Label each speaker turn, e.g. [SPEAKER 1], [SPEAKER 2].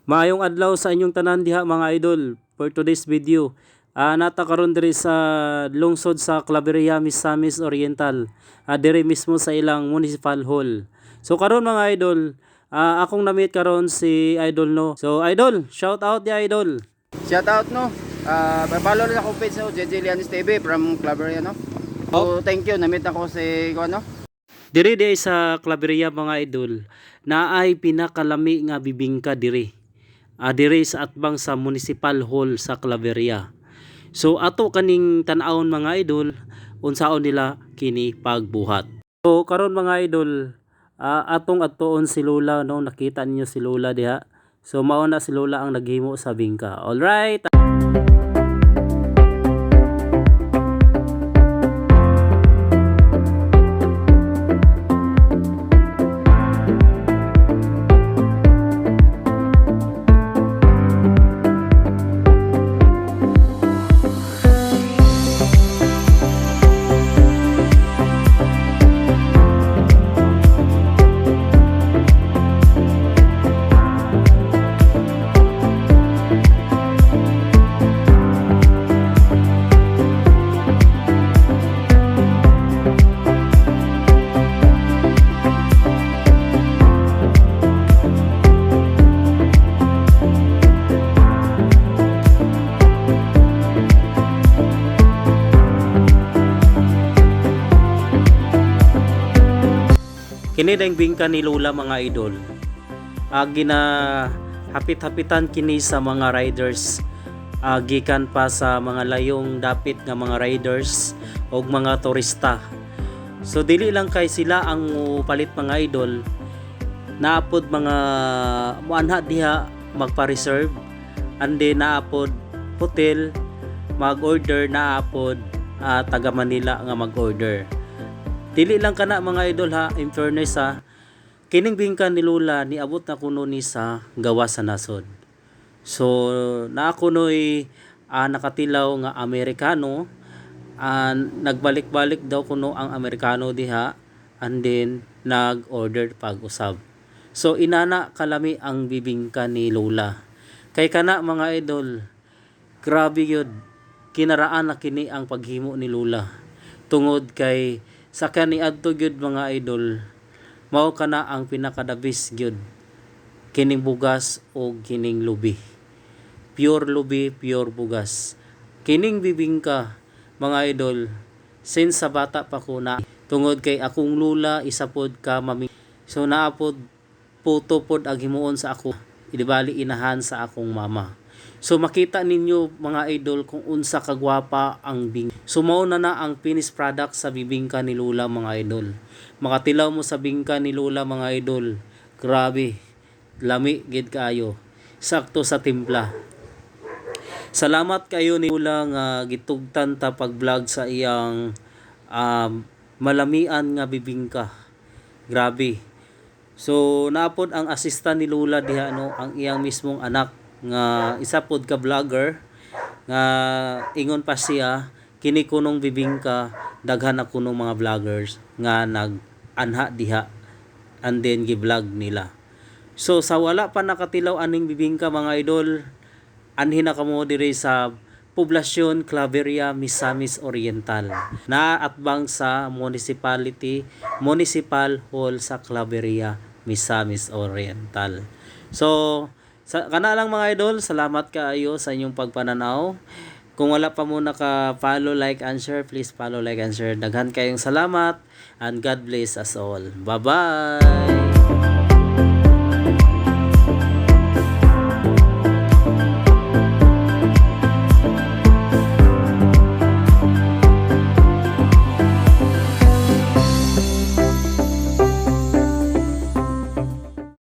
[SPEAKER 1] Maayong adlaw sa inyong tanan diha mga idol. For today's video, nata karon diri sa lungsod sa Claveria, Misamis Oriental. Diri mismo sa ilang municipal hall. So karon mga idol, akong namit karon si Idol no. So Idol, shout out di Idol.
[SPEAKER 2] Shout out no. Follow rin ako page no, JJ Lianis TV from Claveria no. So thank you, namit ako si ano.
[SPEAKER 1] Diri di sa Claveria mga idol, naay pinakalami nga bibingka diri. Diri sa atbang sa Municipal Hall sa Claveria. So ato kaning tan-awon mga idol, unsaon nila kini pagbuhat. So karon mga idol, atong atoon si Lola no, nakita ninyo si Lola diha. So mao na si Lola ang naghimo sa bingka. All right. Kini dang bingka ni Lola mga idol. Gina hapit-hapitan kini sa mga riders. Gikan pa sa mga layong dapit nga mga riders o mga turista. So dili lang kay sila ang palit mga idol. Naapod mga muanha diha magpa-reserve. Ande naapod hotel mag-order, naapod taga Manila nga mag-order. Dili lang kana mga idol ha, in fairness ha, kining bingka ni Lola niabot na kuno ni sa gawa sa nasod. So na kuno'y nakatilaw nga Amerikano, nagbalik-balik daw kuno ang Amerikano diha, and then nag-order pag-usab. So inana kalami ang bibingka ni Lola. Kay kana mga idol, grabe yun, kinaraan na kini ang paghimo ni Lola. Tungod kay sa kaniadto gyud mga idol, mao kana ang pinakadabis gyud kining bugas o kining lubi. Pure lubi, pure bugas. Kining bibingka mga idol, since sa bata pa ko na, tungod kay akong lula isa pod ka mami. So naapod puto pod ang himuon sa ako, idibali inahan sa akong mama. So makita ninyo mga idol kung unsa kagwapa ang bing. So mao na ang finished product sa bibingka ni Lola mga idol. Makatilaw mo sa bingka ni Lola mga idol. Grabe. Lami gid kaayo. Sakto sa timpla. Salamat kayo ni Lola nga gitugtan ta pag-vlog sa iyang malamian nga bibingka. Grabe. So naapod ang assistant ni Lola diha no, ang iyang mismong anak nga isa pod ka vlogger nga ingon pa siya kini kunong bibingka daghan na kunong mga vloggers nga nag-anha diha and then gi-vlog nila. So sa wala pa nakatilaw aning bibingka mga idol, anhin na kamo diri sa poblasyon Claveria, Misamis Oriental na atbang sa Municipal Hall sa Claveria, Misamis Oriental. So kana lang mga idol, salamat kaayo sa inyong pagpananaw. Kung wala pa mo naka-follow, like, and share, please follow, like, and share. Daghan kayong salamat, and God bless us all. Bye-bye!